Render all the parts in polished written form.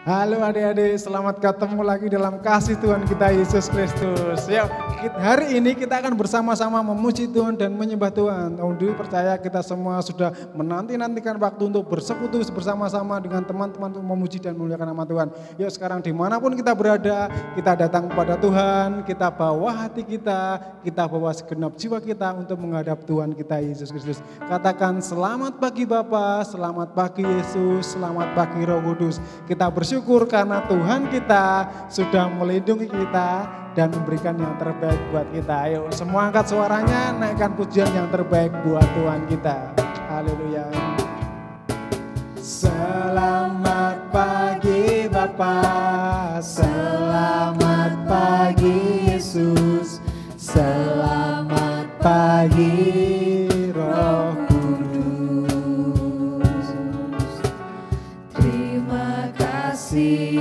Halo adik-adik, selamat ketemu lagi dalam kasih Tuhan kita Yesus Kristus. Ya, hari ini kita akan bersama-sama memuji Tuhan dan menyembah Tuhan. Undi percaya kita semua sudah menanti-nantikan waktu untuk bersekutu bersama-sama dengan teman-teman untuk memuji dan memuliakan nama Tuhan. Yuk sekarang dimanapun kita berada, kita datang kepada Tuhan, kita bawa hati kita bawa segenap jiwa kita untuk menghadap Tuhan kita Yesus Kristus. Katakan selamat pagi Bapa, selamat pagi Yesus, selamat pagi Roh Kudus. Kita bersyukur karena Tuhan kita sudah melindungi kita dan memberikan yang terbaik buat kita. Ayo semua angkat suaranya, naikkan pujian yang terbaik buat Tuhan kita. Haleluya. Selamat pagi Bapa, selamat pagi Yesus, selamat pagi Roh Kudus. Terima kasih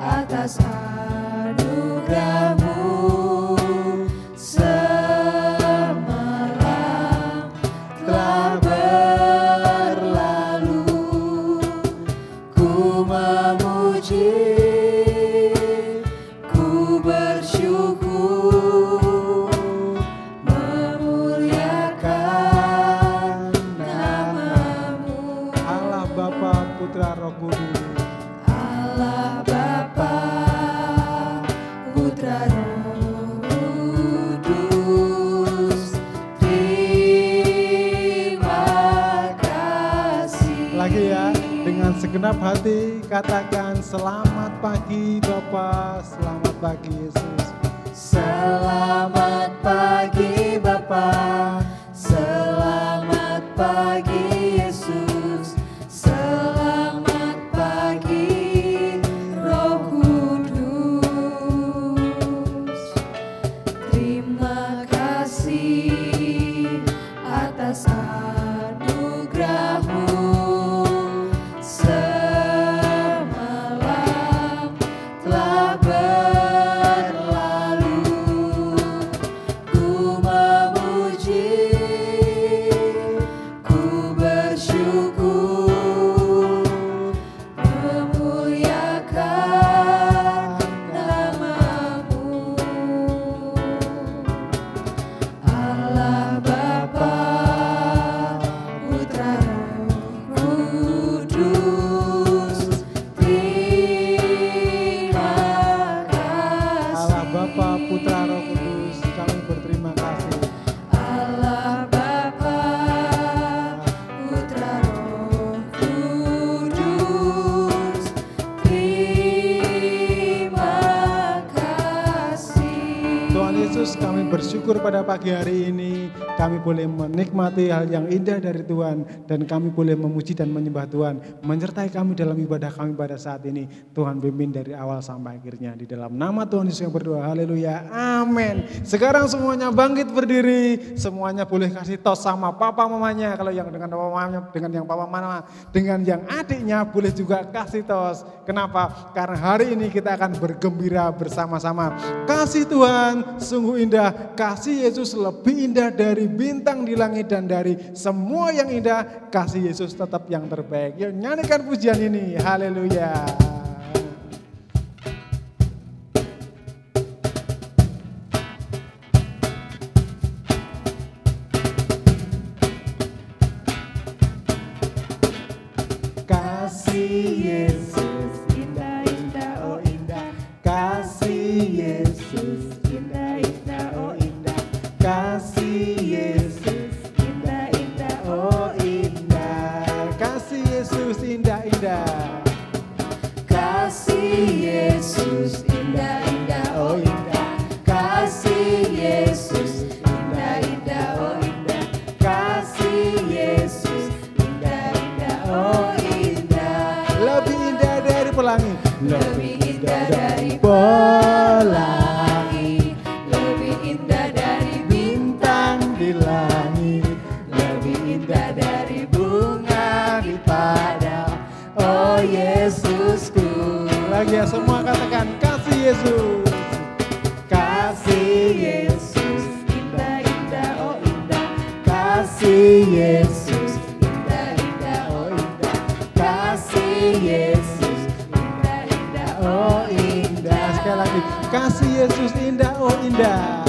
atas anugerah-Mu, semalam telah berlalu, ku memuji, ku bersyukur, memuliakan nama-Mu. Allah Bapa, Putra, Roh Kudus. Allah Bapa, Putra, Roh Kudus. Terima kasih. Lagi ya, dengan segenap hati katakan selamat pagi Bapa, selamat pagi Yesus. Selamat pagi Bapa, selamat pagi Yesus, selamat pagi Roh Kudus. Terima kasih atas anugerah-Mu, semalam telah berlalu, ku memuji, ku bersyukur, memuliakan nama-Mu. Allah Bapa, Putra, Roh Kudus. Terima kasih. Allah Bapa, Putra, Roh Kudus, kami berterima kasih. Allah Bapa, Putra, Roh Kudus. Terima kasih. Tuhan Yesus, kami bersyukur pada pagi hari ini kami boleh menikmati hal yang indah dari Tuhan dan kami boleh memuji dan menyembah Tuhan, menyertai kami dalam ibadah kami pada saat ini. Tuhan pimpin dari awal sampai akhirnya, di dalam nama Tuhan Yesus yang berdoa. Haleluya, amin. Sekarang semuanya bangkit berdiri, semuanya boleh kasih tos sama papa mamanya. Kalau yang dengan papa mamanya, dengan yang papa mama, dengan yang adiknya boleh juga kasih tos. Kenapa? Karena hari ini kita akan bergembira bersama-sama. Kasih Tuhan sungguh indah, kasih Yesus lebih indah dari bintang di langit dan dari semua yang indah. Kasih Yesus tetap yang terbaik. Yuk nyanyikan pujian ini, haleluya. Kasih Yesus indah-indah, oh indah. Kasih Yesus indah-indah, oh indah. Kasih Yesus indah-indah, oh indah. Kasih Yesus indah-indah. Kasih Yesus indah-indah, oh indah. Kasih Yesus indah-indah, oh indah. Kasih Yesus indah-indah, oh indah. Lebih indah dari pelangi, lebih indah dari pelangi, lebih indah dari bintang di langit, lebih indah dari bunga di padang. Oh Yesusku. Lagi ya, semua katakan kasih Yesus. Kasih Yesus indah-indah, oh indah. Kasih Yesus indah-indah, oh indah. Kasih Yesus oh indah. Sekali lagi, kasih Yesus indah, oh indah.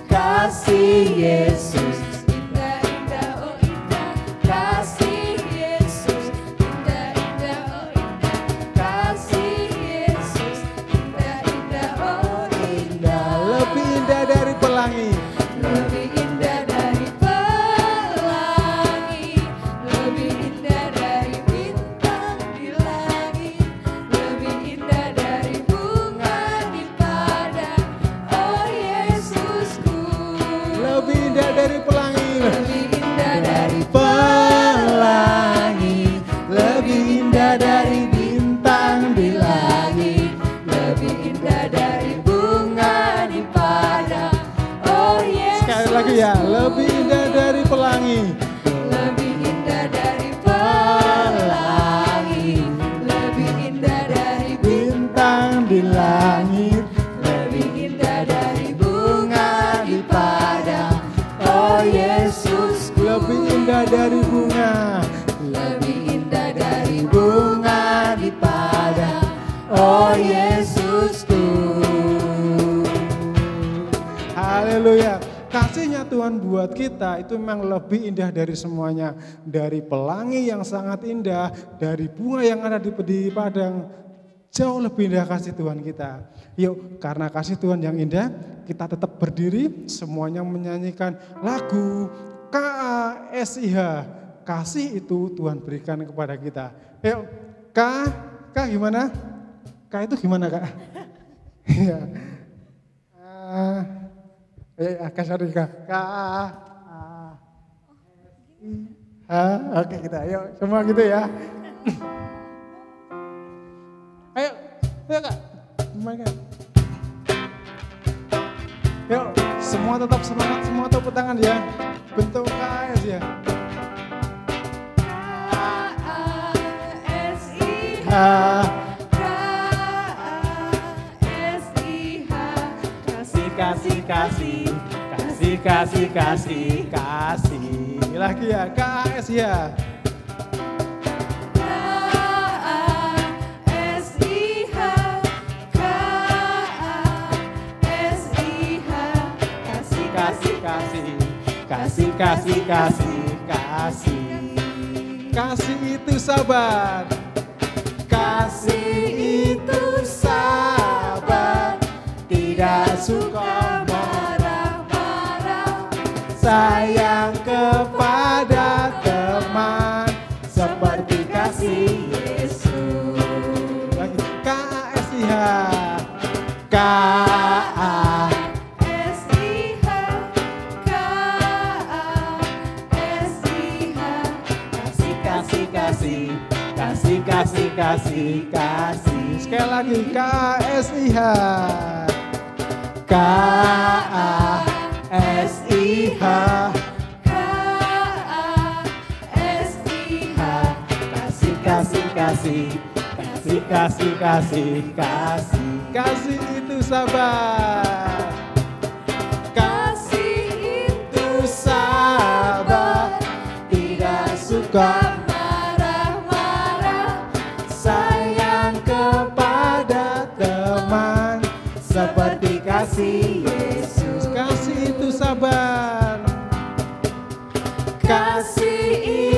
Kasih Yesus indah, indah, oh indah. Kasih Yesus indah, indah, oh indah. Kasih Yesus indah, indah, oh indah. Lebih indah dari pelangi, Lebih indah dari pelangi, lebih indah dari bintang di langit, lebih indah dari bunga di padang. Oh Yesusku, lebih indah dari pelangi, lebih indah dari pelangi, lebih indah dari bintang di langit, lebih indah dari bunga di padang. Oh Yesus, sekali lagi ya, lebih indah dari pelangi, lebih indah dari pelangi, lebih indah dari bintang di langit, lebih indah dari bunga di padang. Oh Yesusku, lebih indah dari bunga, lebih indah dari bunga di padang. Oh Yesusku. haleluya. Kasihnya Tuhan buat kita itu memang lebih indah dari semuanya. Dari pelangi yang sangat indah, dari bunga yang ada di padang, jauh lebih indah kasih Tuhan kita. Yuk, karena kasih Tuhan yang indah, kita tetap berdiri, semuanya menyanyikan lagu KASIH. Kasih itu Tuhan berikan kepada kita. Yuk, K gimana? K itu gimana, Kak? Iya. Sorry, Kak. Oke, kita ayo semua gitu ya. Ayo Kak. Gimana? Yuk, semua tetap semangat, semua tepuk tangan ya. Bentuk KAS ya. KASIH, KASIH, kasih, kasih, kasih, kasih, kasih, kasih, kasih. Lagi ya, KAS ya. KASIH, KASIH, kasih, kasih, Kasih, kasih, kasih, kasih, kasih. Kasih itu sabar. Kasih itu sabar. Tidak suka marah-marah, sayang kepada teman seperti kasih Yesus. lagi KASIH KA KASIH, KASIH, kasih, kasih kasih kasih kasih kasih kasih sekali lagi KASIH KASIH KASIH, kasih kasih kasih kasih kasih kasih kasih kasih itu sabar kasih itu sabar tidak suka marah-marah, sayang kepada teman seperti kasih Yesus. Kasih itu sabar, kasih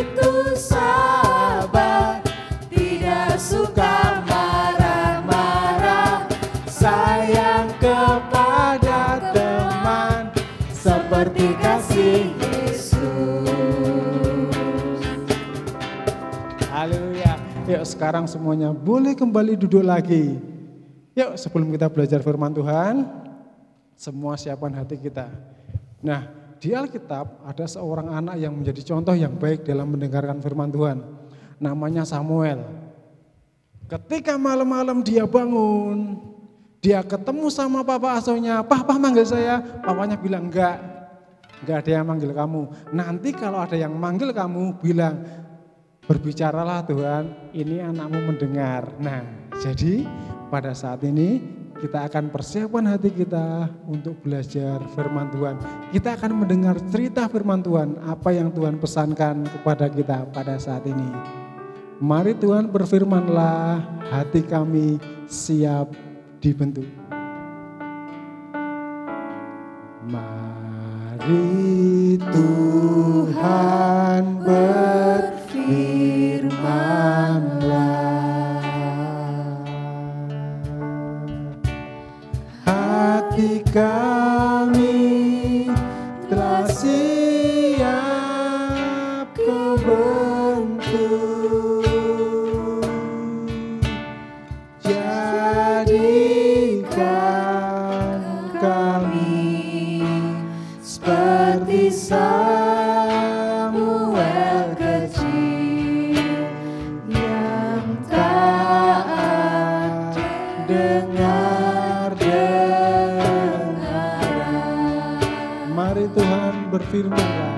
itu sabar, tidak suka marah-marah, sayang kepada teman seperti kasih Yesus. Haleluya. Yuk sekarang semuanya boleh kembali duduk lagi. Yuk sebelum kita belajar firman Tuhan, semua siapkan hati kita. Nah, di Alkitab ada seorang anak yang menjadi contoh yang baik dalam mendengarkan firman Tuhan. Namanya Samuel. Ketika malam-malam dia bangun, dia ketemu sama papa asuhnya. Papa manggil saya, papanya bilang enggak ada yang manggil kamu. Nanti kalau ada yang manggil kamu bilang, berbicaralah Tuhan, ini anakmu mendengar. Nah, jadi pada saat ini kita akan persiapkan hati kita untuk belajar firman Tuhan. Kita akan mendengar cerita firman Tuhan, apa yang Tuhan pesankan kepada kita pada saat ini. Mari Tuhan berfirman-Lah, hati kami siap dibentuk. Mari Tuhan berfirman-Lah, hati kami telah siap kebentuk. Jadikan kami seperti Samuel kecil yang taat dengar. Mari Tuhan berfirman-Lah.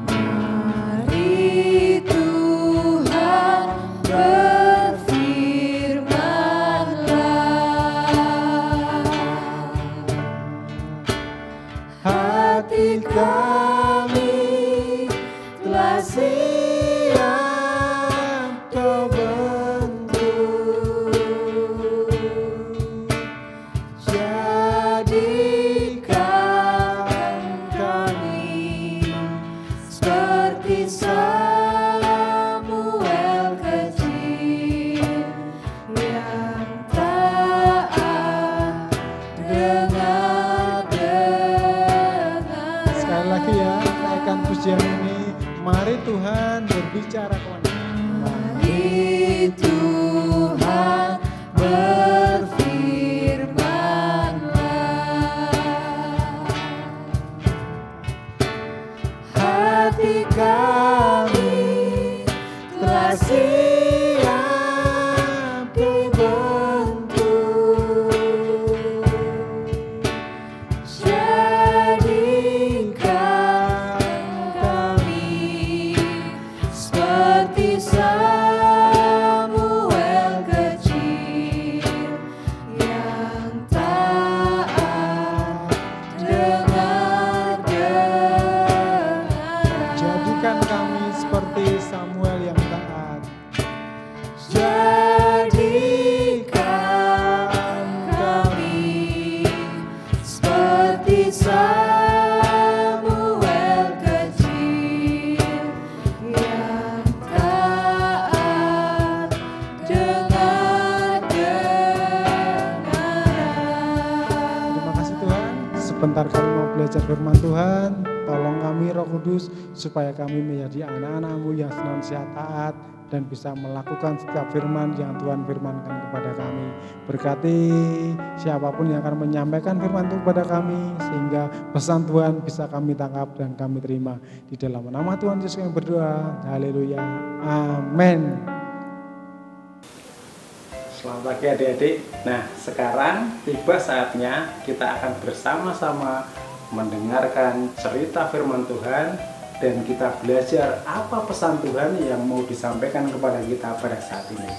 Mari Tuhan berfirman-Lah, Hati kami telah siap kebentuk. Jadikan kami seperti Samuel kecil yang taat dengar. Sekali lagi ya, naikkan pujian ini. Mari Tuhan berbicara kepada kami. Mari Tuhan berfirman-Lah, Hati kami telah siap dibentuk. Jadikan kami seperti Samuel kecil yang taat dengar. Jadikan kami seperti Samuel yang taat. Jadikan kami seperti Samuel kecil yang taat dengar. Terima kasih Tuhan. Sebentar kami mau belajar firman Tuhan. Tolong kami Roh Kudus supaya kami menjadi anak-anak-Mu yang senantiasa taat dan bisa melakukan setiap firman yang Tuhan firmankan kepada kami. Berkati siapapun yang akan menyampaikan firman itu kepada kami, sehingga pesan Tuhan bisa kami tangkap dan kami terima. Di dalam nama Tuhan Yesus kami berdoa. Haleluya. Amin. Selamat pagi adik-adik. Nah, sekarang tiba saatnya kita akan bersama-sama mendengarkan cerita firman Tuhan dan kita belajar apa pesan Tuhan yang mau disampaikan kepada kita pada saat ini.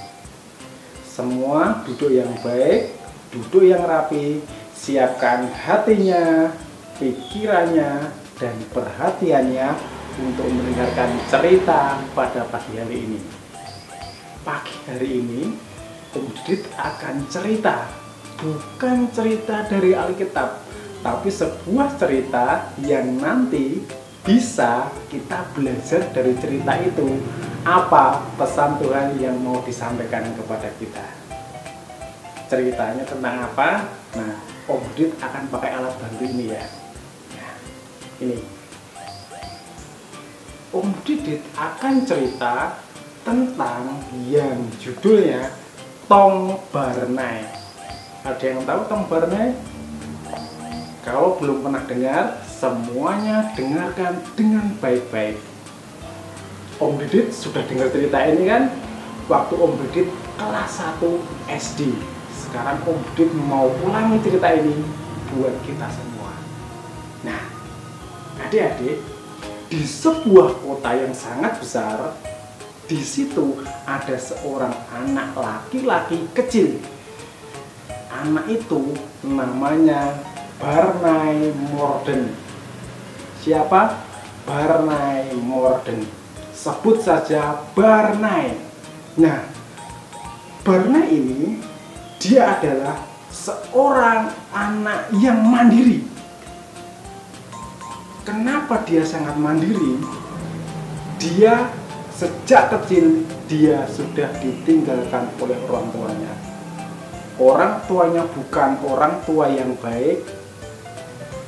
Semua duduk yang baik, duduk yang rapi, siapkan hatinya, pikirannya, dan perhatiannya untuk mendengarkan cerita pada pagi hari ini. Pagi hari ini Om Didit akan cerita, bukan cerita dari Alkitab, tapi sebuah cerita yang nanti bisa kita belajar dari cerita itu. Apa pesan Tuhan yang mau disampaikan kepada kita? Ceritanya tentang apa? Nah, Om Didit akan pakai alat bantu ini ya. Nah, ini. Om Didit akan cerita tentang yang judulnya Tong Barnai. Ada yang tahu Tong Barnai? Kalau belum pernah dengar, semuanya dengarkan dengan baik-baik. Om Didit sudah dengar cerita ini kan? Waktu Om Didit kelas 1 SD. Sekarang Om Didit mau ulangi cerita ini buat kita semua. Nah, adik-adik, di sebuah kota yang sangat besar, di situ ada seorang anak laki-laki kecil. Anak itu namanya Barnai Morden. Siapa? Barnai Morden. sebut saja Barnai. Nah, Barnai ini dia adalah seorang anak yang mandiri. Kenapa dia sangat mandiri? Dia sejak kecil dia sudah ditinggalkan oleh orang tuanya. Orang tuanya bukan orang tua yang baik,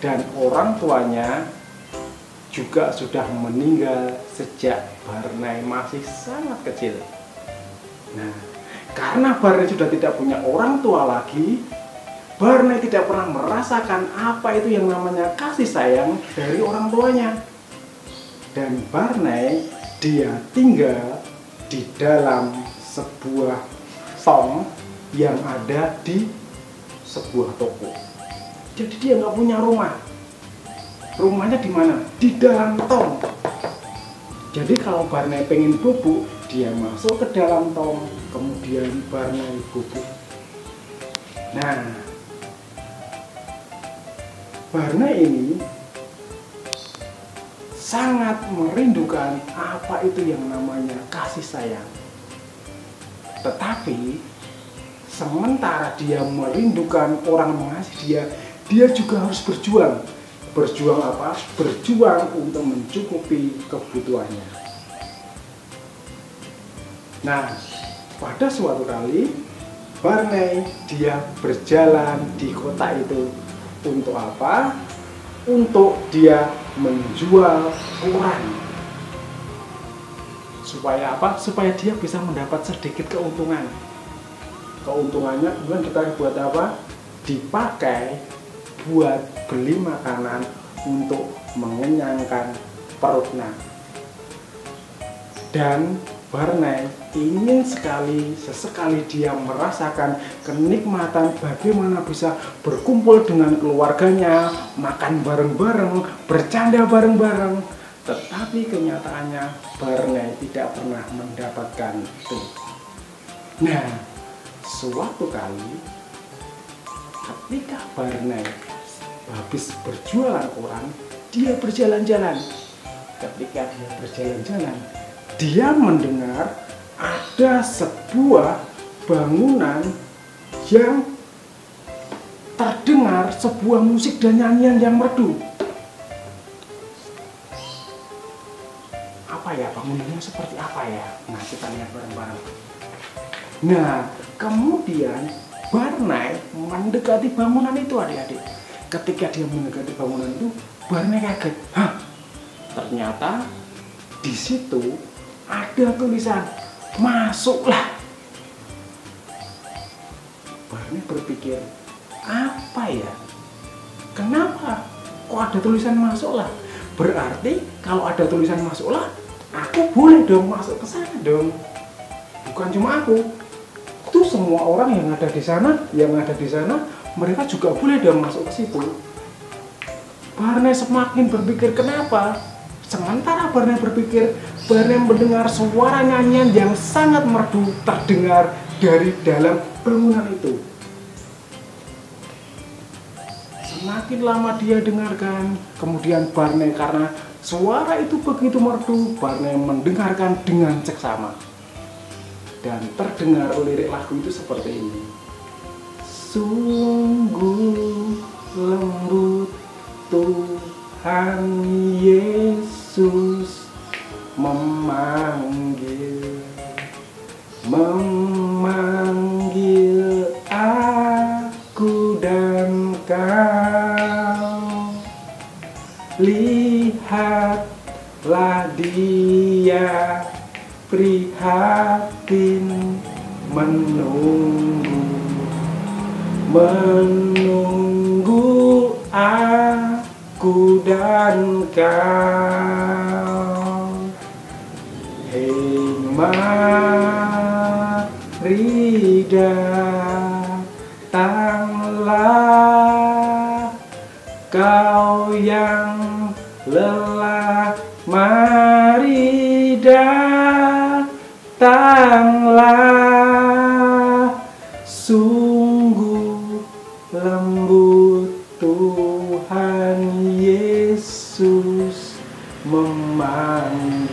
dan orang tuanya juga sudah meninggal sejak Barnai masih sangat kecil. Nah, karena Barnai sudah tidak punya orang tua lagi, Barnai tidak pernah merasakan apa itu yang namanya kasih sayang dari orang tuanya. Dan Barnai dia tinggal di dalam sebuah tong yang ada di sebuah toko. Jadi dia nggak punya rumah. Rumahnya di mana? Di dalam tong. Jadi kalau Barnai pengen bubuk, dia masuk ke dalam tong, kemudian Barnai bubuk. Nah, Barnai ini sangat merindukan apa itu yang namanya kasih sayang. Tetapi sementara dia merindukan orang mengasihi dia juga harus berjuang. Berjuang apa? Berjuang untuk mencukupi kebutuhannya. Nah, pada suatu kali Barnai dia berjalan di kota itu untuk apa? Untuk dia menjual koran. Supaya apa? Supaya dia bisa mendapat sedikit keuntungan. Keuntungannya kemudian kita buat apa? Dipakai buat beli makanan untuk mengenyangkan perutnya. Dan Barnai ingin sekali, sesekali dia merasakan kenikmatan bagaimana bisa berkumpul dengan keluarganya, makan bareng-bareng, bercanda bareng-bareng. Tetapi kenyataannya Barnai tidak pernah mendapatkan itu. Nah, suatu kali ketika Barnai habis berjualan koran, dia berjalan-jalan. Ketika dia berjalan-jalan, dia mendengar ada sebuah bangunan yang terdengar sebuah musik dan nyanyian yang merdu. Apa ya, bangunannya seperti apa ya? Nah, kita lihat bareng-bareng. Nah, kemudian Barnai mendekati bangunan itu, adik-adik. Ketika dia mendekati bangunan itu, Barnai kaget. Hah? Ternyata di situ ada tulisan, "Masuklah." Barnai berpikir, apa ya? Kenapa kok ada tulisan "masuklah"? Berarti kalau ada tulisan "masuklah", aku boleh dong masuk ke sana dong. Bukan cuma aku, itu semua orang yang ada di sana, mereka juga boleh dong masuk ke situ. Barnai semakin berpikir, kenapa? Sementara Barnai berpikir, Barnai mendengar suara nyanyian yang sangat merdu terdengar dari dalam bangunan itu. Semakin lama dia dengarkan, kemudian Barnai karena suara itu begitu merdu, Barnai mendengarkan dengan seksama. Dan terdengar lirik lagu itu seperti ini. Sungguh lembut Tuhan Yesus memanggil aku dan kau. Lihatlah dia prihatin menunggu aku dan kau. Hei, mari datanglah kau yang lelah, mari datanglah. Sungguh lembut Tuhan Yesus memanggil.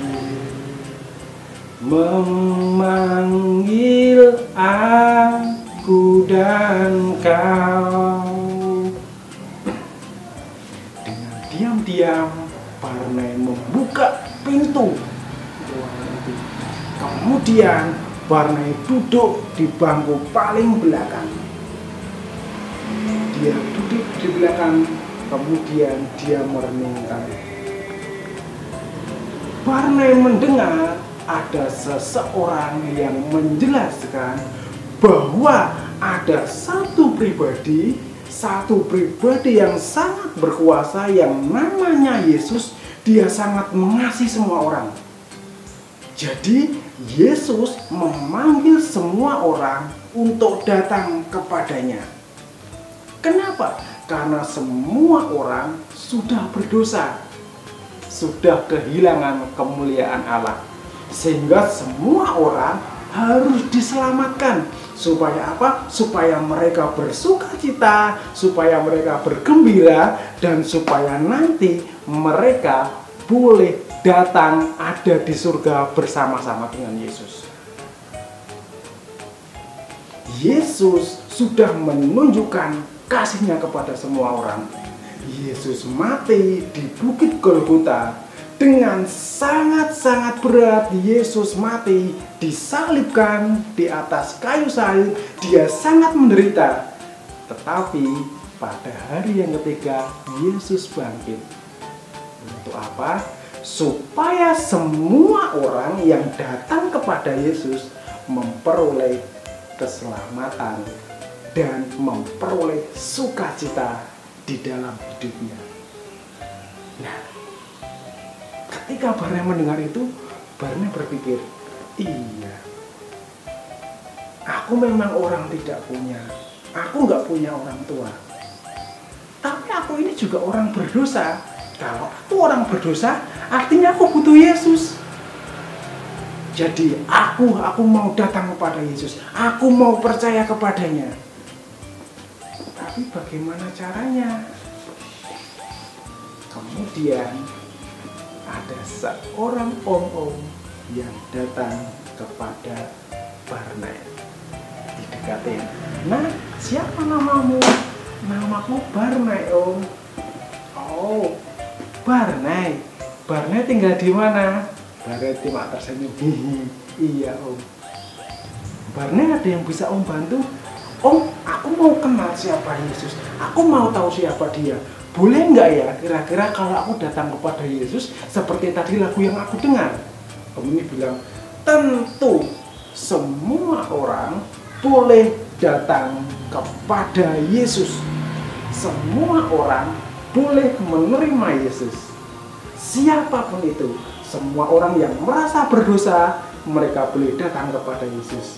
Kemudian Barnai duduk di bangku paling belakang. Dia duduk di belakang, kemudian dia merenungkan. Barnai mendengar ada seseorang yang menjelaskan bahwa ada satu pribadi yang sangat berkuasa yang namanya Yesus. Dia sangat mengasihi semua orang. Jadi Yesus memanggil semua orang untuk datang kepadanya. Kenapa? Karena semua orang sudah berdosa, sudah kehilangan kemuliaan Allah, sehingga semua orang harus diselamatkan. Supaya apa? Supaya mereka bersuka cita, supaya mereka bergembira, dan supaya nanti mereka boleh datang ada di surga bersama-sama dengan Yesus. Yesus sudah menunjukkan kasihnya kepada semua orang. Yesus mati di Bukit Golgota dengan sangat-sangat berat. Yesus mati, disalibkan di atas kayu salib. Dia sangat menderita. Tetapi pada hari yang ketiga Yesus bangkit. Untuk apa? Supaya semua orang yang datang kepada Yesus memperoleh keselamatan dan memperoleh sukacita di dalam hidupnya. Nah, ketika Barnai mendengar itu, Barnai berpikir, iya, aku memang orang tidak punya, aku nggak punya orang tua, tapi aku ini juga orang berdosa. Kalau aku orang berdosa, artinya aku butuh Yesus. Jadi aku mau datang kepada Yesus, aku mau percaya kepadanya. Tapi bagaimana caranya? Kemudian ada seorang om-om yang datang kepada Barnai, didekatin. Nah, siapa namamu? Namaku Barnai, om. Oh, Barnai. Barnai tinggal di mana? Barnai cuma tersenyum. Iya, om. Barnai, ada yang bisa om bantu? Om, aku mau kenal siapa Yesus. Aku mau tahu siapa dia. Boleh nggak ya kira-kira kalau aku datang kepada Yesus seperti tadi lagu yang aku dengar? Om ini bilang, tentu semua orang boleh datang kepada Yesus. Semua orang boleh menerima Yesus. Siapapun itu, semua orang yang merasa berdosa, mereka boleh datang kepada Yesus.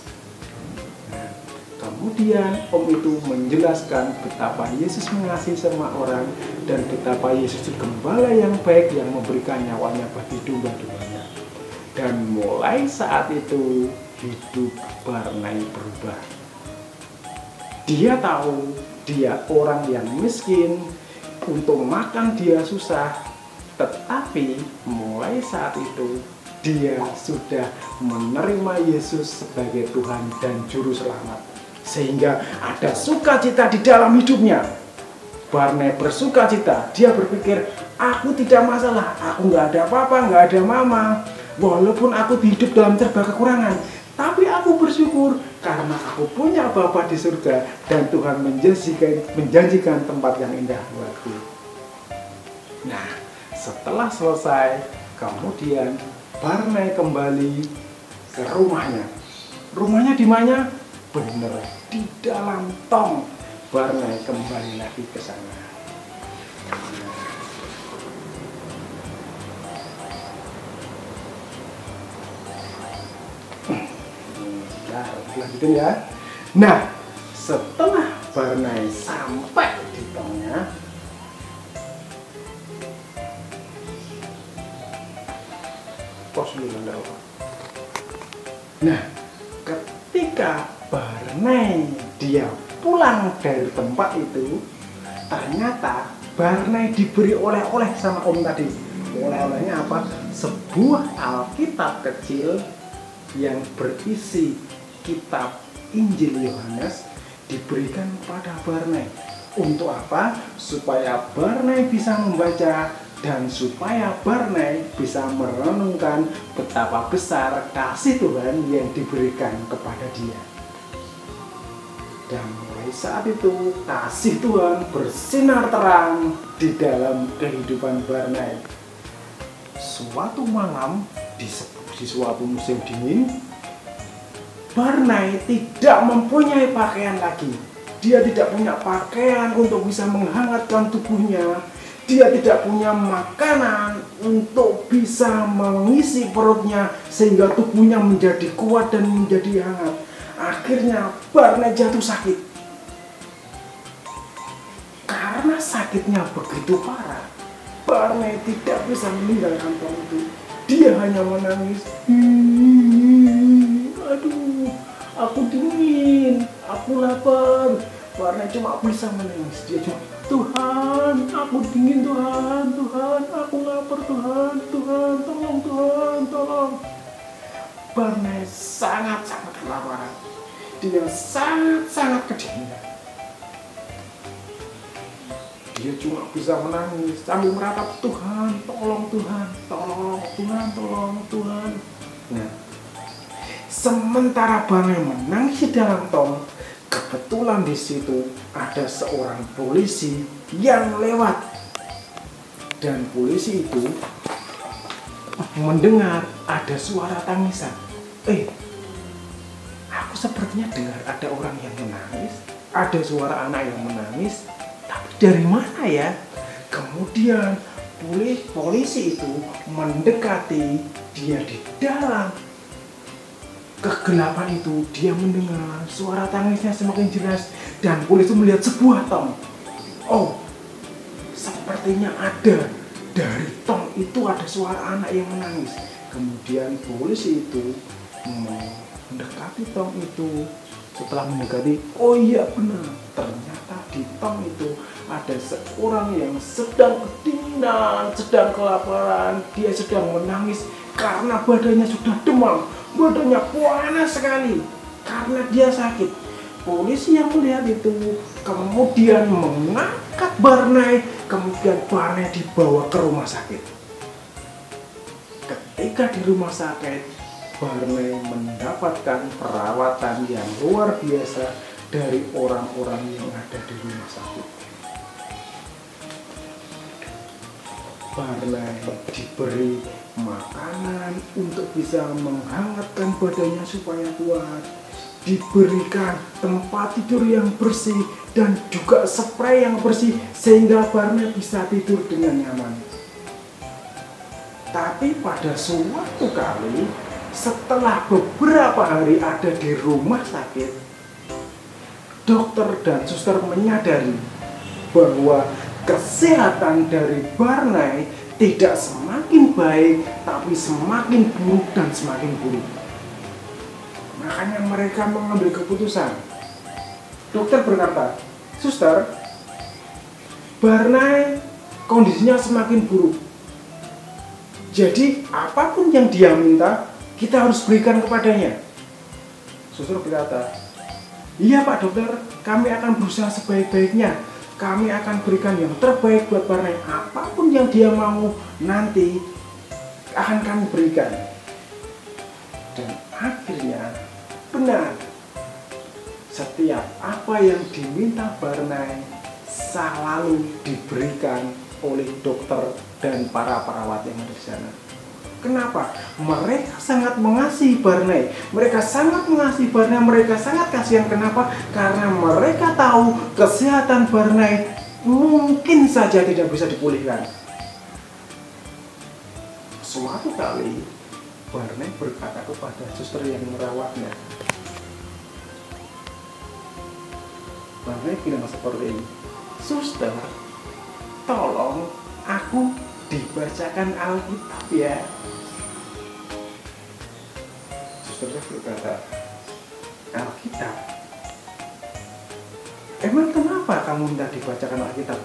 Nah, kemudian om itu menjelaskan betapa Yesus mengasihi semua orang dan betapa Yesus itu gembala yang baik yang memberikan nyawanya bagi domba-dombanya. Dan mulai saat itu hidup Barnai berubah. Dia tahu dia orang yang miskin, untuk makan dia susah, tetapi mulai saat itu dia sudah menerima Yesus sebagai Tuhan dan Juru Selamat, sehingga ada sukacita di dalam hidupnya. Barnai bersukacita, dia berpikir, aku tidak masalah, aku nggak ada papa, nggak ada mama, walaupun aku hidup dalam serba kekurangan, tapi aku bersyukur karena aku punya Bapa di surga dan Tuhan menjanjikan tempat yang indah buatku. Nah, setelah selesai, kemudian Barnai kembali ke rumahnya. Rumahnya di mana? Bener, di dalam tong. Barnai kembali lagi ke sana. Nah, lanjutin ya. Nah, setelah Barnai sampai di tongnya, nah, ketika Barnai dia pulang dari tempat itu, ternyata Barnai diberi oleh-oleh sama om tadi. Oleh-olehnya apa? Sebuah Alkitab kecil yang berisi kitab Injil Yohanes diberikan pada Barnai. Untuk apa? Supaya Barnai bisa membaca dan supaya Barney bisa merenungkan betapa besar kasih Tuhan yang diberikan kepada dia. Dan mulai saat itu kasih Tuhan bersinar terang di dalam kehidupan Barney. Suatu malam di suatu musim dingin, Barney tidak mempunyai pakaian lagi. Dia tidak punya pakaian untuk bisa menghangatkan tubuhnya. Dia tidak punya makanan untuk bisa mengisi perutnya sehingga tubuhnya menjadi kuat dan menjadi hangat. Akhirnya Barney jatuh sakit. Karena sakitnya begitu parah, Barney tidak bisa meninggalkan tong itu. Dia hanya menangis. Aduh, aku dingin, aku lapar. Barney cuma bisa menangis. Dia cuma, Tuhan, aku dingin Tuhan, Tuhan, aku lapar Tuhan, Tuhan, tolong. Barney sangat-sangat kelaparan. Dia sangat-sangat kedinginan. Dia cuma bisa menangis sambil meratap, Tuhan, tolong Tuhan, tolong Tuhan, tolong Tuhan. Nah, sementara Barney menangis di dalam tong, kebetulan di situ ada seorang polisi yang lewat, dan polisi itu mendengar ada suara tangisan. Aku sepertinya dengar ada orang yang menangis, ada suara anak yang menangis, tapi dari mana ya? Kemudian polisi itu mendekati dia di dalam kegelapan itu. Dia mendengar suara tangisnya semakin jelas dan polisi melihat sebuah tong. Oh, sepertinya ada dari tong itu ada suara anak yang menangis. Kemudian polisi itu mendekati tong itu. Setelah mendekati, oh iya benar, ternyata di tong itu ada seorang yang sedang kedinginan, sedang kelaparan. Dia sedang menangis karena badannya sudah demam, badannya panas sekali karena dia sakit. Polisi yang melihat itu kemudian mengangkat Barney, kemudian Barney dibawa ke rumah sakit. Ketika di rumah sakit, Barney mendapatkan perawatan yang luar biasa dari orang-orang yang ada di rumah sakit. Barney diberi makanan untuk bisa menghangatkan badannya supaya kuat, diberikan tempat tidur yang bersih dan juga spray yang bersih sehingga Barney bisa tidur dengan nyaman. Tapi pada suatu kali, setelah beberapa hari ada di rumah sakit, dokter dan suster menyadari bahwa kesehatan dari Barney tidak semakin baik, tapi semakin buruk dan semakin buruk. Makanya mereka mengambil keputusan. Dokter berkata, suster, Barney kondisinya semakin buruk. Jadi apapun yang dia minta, kita harus berikan kepadanya. Suster berkata, iya Pak Dokter, kami akan berusaha sebaik-baiknya. Kami akan berikan yang terbaik buat Barney. Apapun yang dia mau nanti akan kami berikan. Dan akhirnya benar, setiap apa yang diminta Barney selalu diberikan oleh dokter dan para perawat yang ada di sana. Kenapa? Mereka sangat mengasihi Barney. Mereka sangat mengasihi Barney. Mereka sangat kasihan. Kenapa? Karena mereka tahu kesehatan Barney mungkin saja tidak bisa dipulihkan. Suatu kali, Barney berkata kepada suster yang merawatnya. Barney bilang seperti ini, suster, tolong aku dibacakan Alkitab ya. Suster berkata, Alkitab? Emang kenapa kamu minta dibacakan Alkitab?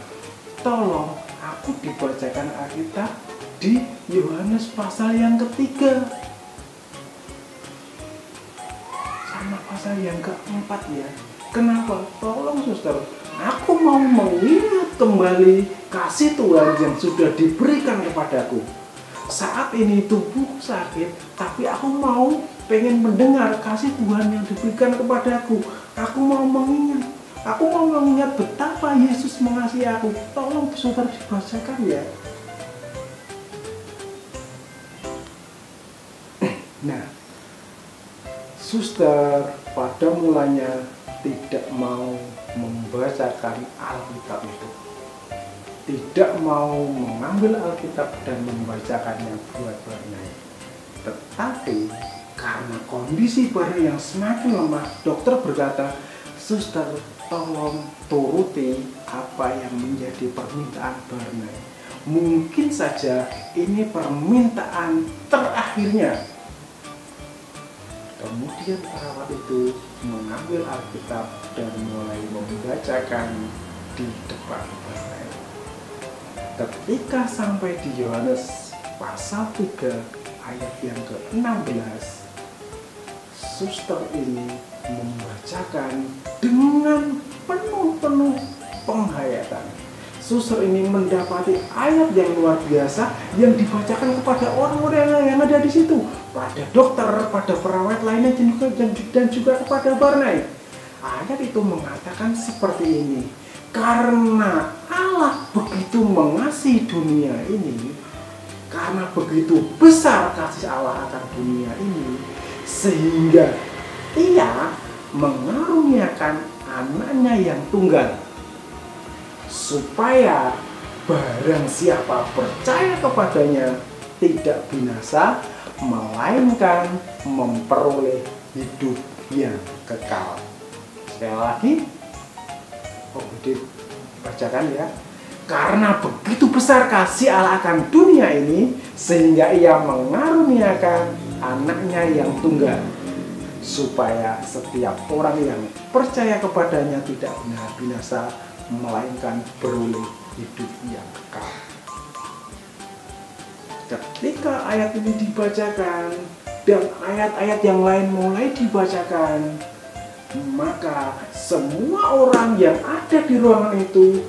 Tolong aku dibacakan Alkitab di Yohanes pasal yang ketiga sama pasal yang keempat ya. Kenapa? Tolong suster, aku mau mengingat kembali kasih Tuhan yang sudah diberikan kepadaku. Saat ini tubuhku sakit, tapi aku pengen mendengar kasih Tuhan yang diberikan kepadaku. Aku mau mengingat betapa Yesus mengasihi aku. Tolong saudara dibacakan ya. Nah, suster pada mulanya tidak mau membacakan Alkitab itu, tidak mau mengambil Alkitab dan membacakannya buat Barnai. Tetapi karena kondisi Barnai yang semakin lemah, dokter berkata, suster tolong turuti apa yang menjadi permintaan Barnai. Mungkin saja ini permintaan terakhirnya. Kemudian perawat itu mengambil Alkitab dan mulai membacakan di depan Barnai. Ketika sampai di Yohanes pasal 3 ayat yang ke-16, suster ini membacakan dengan penuh penghayatan. Suster ini mendapati ayat yang luar biasa yang dibacakan kepada orang-orang yang ada di situ, pada dokter, pada perawat lainnya dan juga kepada Barnai. Ayat itu mengatakan seperti ini, karena Allah begitu mengasihi dunia ini, karena begitu besar kasih Allah akan dunia ini, sehingga Ia mengaruniakan anaknya yang tunggal, supaya barang siapa percaya kepadanya tidak binasa, melainkan memperoleh hidup yang kekal. Sekali lagi, dibacakan ya. Karena begitu besar kasih Allah akan dunia ini, sehingga Ia mengaruniakan anaknya yang tunggal, supaya setiap orang yang percaya kepadanya tidak binasa, melainkan beroleh hidup yang kekal. Ketika ayat ini dibacakan dan ayat-ayat yang lain mulai dibacakan, maka semua orang yang ada di ruangan itu,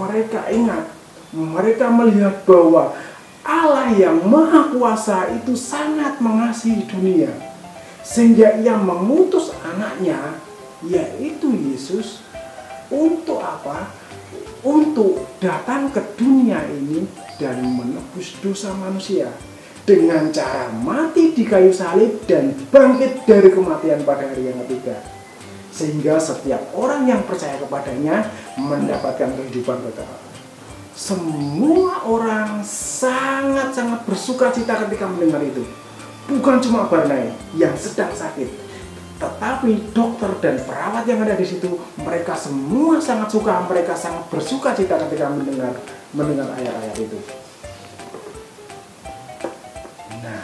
mereka ingat, mereka melihat bahwa Allah yang Maha Kuasa itu sangat mengasihi dunia, sehingga Ia mengutus anaknya, yaitu Yesus, untuk apa? Untuk datang ke dunia ini dan menebus dosa manusia dengan cara mati di kayu salib dan bangkit dari kematian pada hari yang ketiga, sehingga setiap orang yang percaya kepadanya mendapatkan kehidupan kekal. Semua orang sangat-sangat bersuka cita ketika mendengar itu. Bukan cuma Barnai yang sedang sakit, tetapi dokter dan perawat yang ada di situ, mereka semua sangat suka, mereka sangat bersuka cita ketika mendengar ayat-ayat itu. Nah,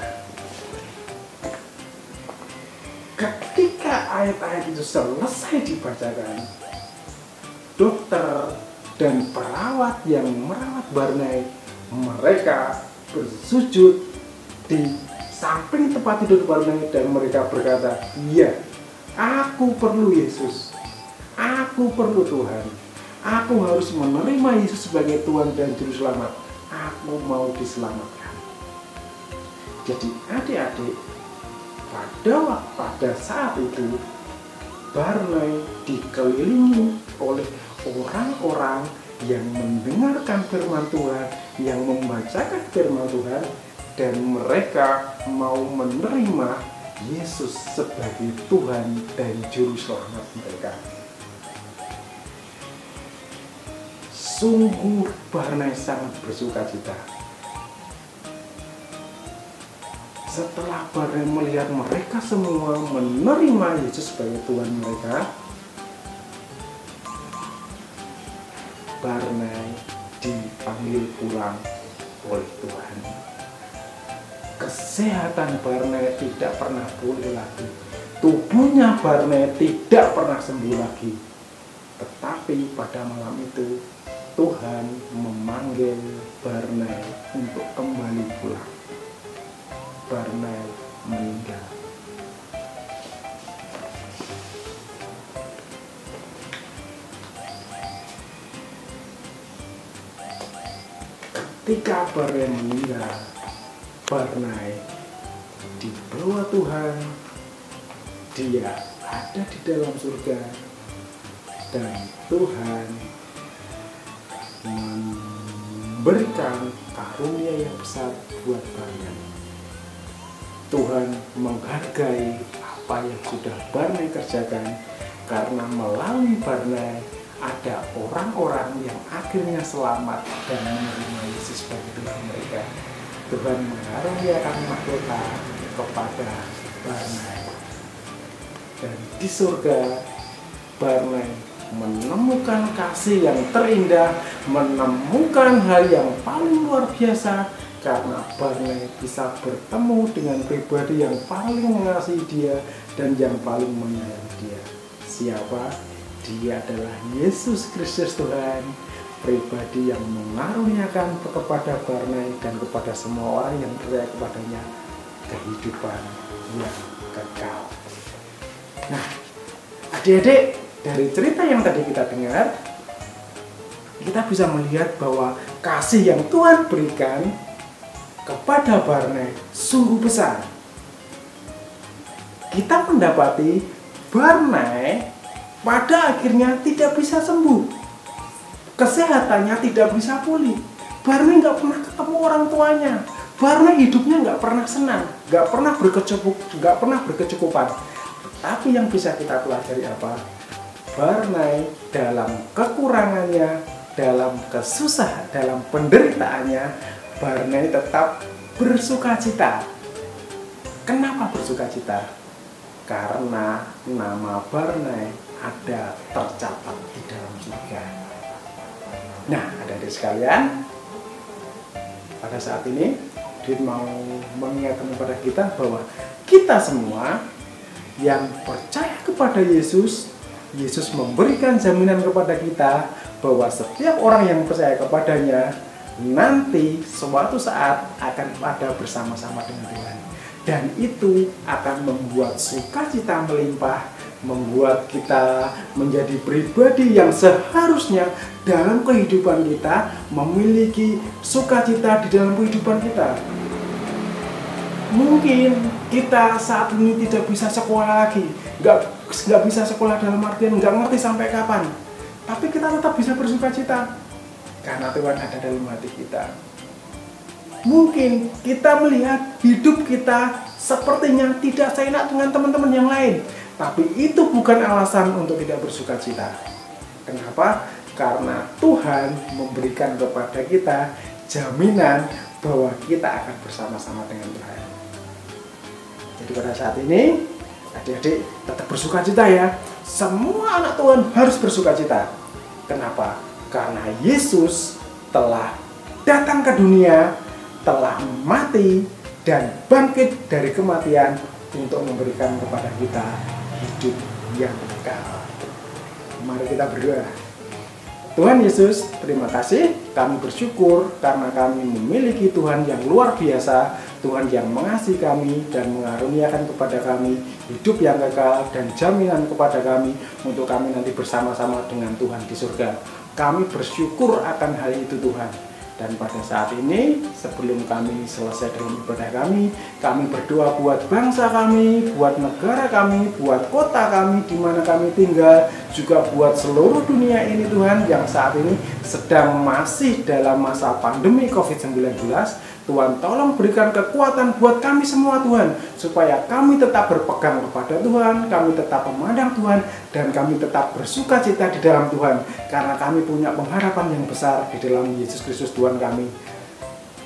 ketika ayat-ayat itu selesai dibacakan, dokter dan perawat yang merawat Barnai, mereka bersujud di samping tempat tidur Barnai dan mereka berkata, iya, aku perlu Yesus, aku perlu Tuhan, aku harus menerima Yesus sebagai Tuhan dan Juru Selamat, aku mau diselamatkan. Jadi adik-adik, pada saat itu Barnai dikelilingi oleh orang-orang yang mendengarkan firman Tuhan, yang membacakan firman Tuhan, dan mereka mau menerima Yesus sebagai Tuhan dan Juru Selamat mereka. Sungguh Barnai sangat bersuka cita. Setelah Barnai melihat mereka semua menerima Yesus sebagai Tuhan mereka, Barnai dipanggil pulang oleh Tuhan. Kesehatan Barnai tidak pernah pulih lagi. Tubuhnya Barnai tidak pernah sembuh lagi. Tetapi pada malam itu Tuhan memanggil Barnai untuk kembali pulang. Barnai meninggal. ketika Barnai meninggal, Barnai dibawa Tuhan, dia ada di dalam surga, dan Tuhan memberikan karunia yang besar buat Barnai. Tuhan menghargai apa yang sudah Barnai kerjakan, karena melalui Barnai ada orang-orang yang akhirnya selamat dan menerima Yesus sebagai Tuhan mereka. Tuhan mengaruniakan mahkota kepada Barnai, dan di surga Barnai menemukan kasih yang terindah, menemukan hal yang paling luar biasa, karena Barnai bisa bertemu dengan pribadi yang paling mengasihi dia dan yang paling menyayangi dia. Siapa? Dia adalah Yesus Kristus Tuhan, pribadi yang mengaruniakan kepada Barnai dan kepada semua orang yang percaya kepadanya kehidupan yang kekal. Nah, adik-adik, dari cerita yang tadi kita dengar, kita bisa melihat bahwa kasih yang Tuhan berikan kepada Barnai sungguh besar. Kita mendapati Barnai pada akhirnya tidak bisa sembuh, kesehatannya tidak bisa pulih. Barnai nggak pernah ketemu orang tuanya. Barnai hidupnya nggak pernah senang, nggak pernah berkecukupan. Tapi yang bisa kita pelajari apa? Barnai dalam kekurangannya, dalam kesusahan, dalam penderitaannya, Barnai tetap bersukacita. Kenapa bersukacita? Karena nama Barnai ada tercatat di dalam surga. Nah, adik-adik sekalian, pada saat ini Dit mau mengingatkan kepada kita bahwa kita semua yang percaya kepada Yesus, Yesus memberikan jaminan kepada kita bahwa setiap orang yang percaya kepadanya nanti suatu saat akan ada bersama-sama dengan Tuhan. Dan itu akan membuat sukacita melimpah, membuat kita menjadi pribadi yang seharusnya dalam kehidupan kita memiliki sukacita di dalam kehidupan kita. Mungkin kita saat ini tidak bisa sekolah lagi, nggak bisa sekolah dalam artian nggak ngerti sampai kapan, tapi kita tetap bisa bersukacita karena Tuhan ada dalam hati kita. Mungkin kita melihat hidup kita sepertinya tidak seenak dengan teman-teman yang lain, tapi itu bukan alasan untuk tidak bersukacita. Kenapa? Karena Tuhan memberikan kepada kita jaminan bahwa kita akan bersama-sama dengan Tuhan. Jadi pada saat ini, adik-adik tetap bersukacita ya. Semua anak Tuhan harus bersukacita. Kenapa? Karena Yesus telah datang ke dunia, telah mati dan bangkit dari kematian untuk memberikan kepada kita hidup yang kekal. Mari kita berdoa. Tuhan Yesus, terima kasih. Kami bersyukur karena kami memiliki Tuhan yang luar biasa, Tuhan yang mengasihi kami dan mengaruniakan kepada kami hidup yang kekal dan jaminan kepada kami untuk kami nanti bersama-sama dengan Tuhan di surga. Kami bersyukur akan hal itu Tuhan. Dan pada saat ini, sebelum kami selesai dengan ibadah kami berdoa buat bangsa kami, buat negara kami, buat kota kami di mana kami tinggal, juga buat seluruh dunia ini Tuhan yang saat ini sedang masih dalam masa pandemi COVID-19. Tuhan tolong berikan kekuatan buat kami semua Tuhan, supaya kami tetap berpegang kepada Tuhan, kami tetap memandang Tuhan, dan kami tetap bersukacita di dalam Tuhan, karena kami punya pengharapan yang besar di dalam Yesus Kristus Tuhan kami.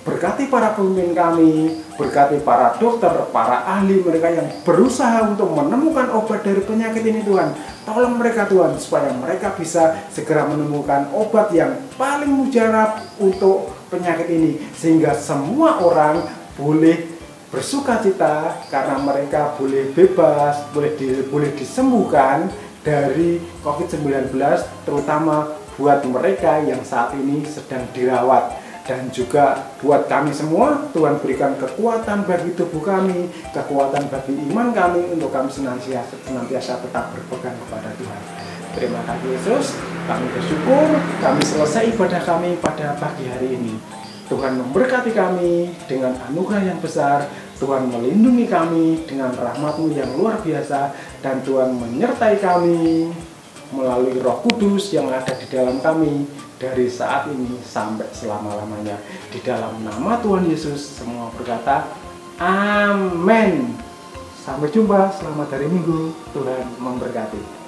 Berkati para pemimpin kami, berkati para dokter, para ahli mereka yang berusaha untuk menemukan obat dari penyakit ini Tuhan. Tolong mereka Tuhan, supaya mereka bisa segera menemukan obat yang paling mujarab untuk penyakit ini, sehingga semua orang boleh bersukacita karena mereka boleh bebas, boleh disembuhkan dari COVID-19, terutama buat mereka yang saat ini sedang dirawat. Dan juga buat kami semua, Tuhan berikan kekuatan bagi tubuh kami, kekuatan bagi iman kami untuk kami senantiasa tetap berpegang kepada Tuhan. Terima kasih Yesus, kami bersyukur kami selesai ibadah kami pada pagi hari ini. Tuhan memberkati kami dengan anugerah yang besar. Tuhan melindungi kami dengan rahmat-Mu yang luar biasa. Dan Tuhan menyertai kami melalui Roh Kudus yang ada di dalam kami dari saat ini sampai selama-lamanya. Di dalam nama Tuhan Yesus semua berkata amin. Sampai jumpa, selamat hari Minggu, Tuhan memberkati.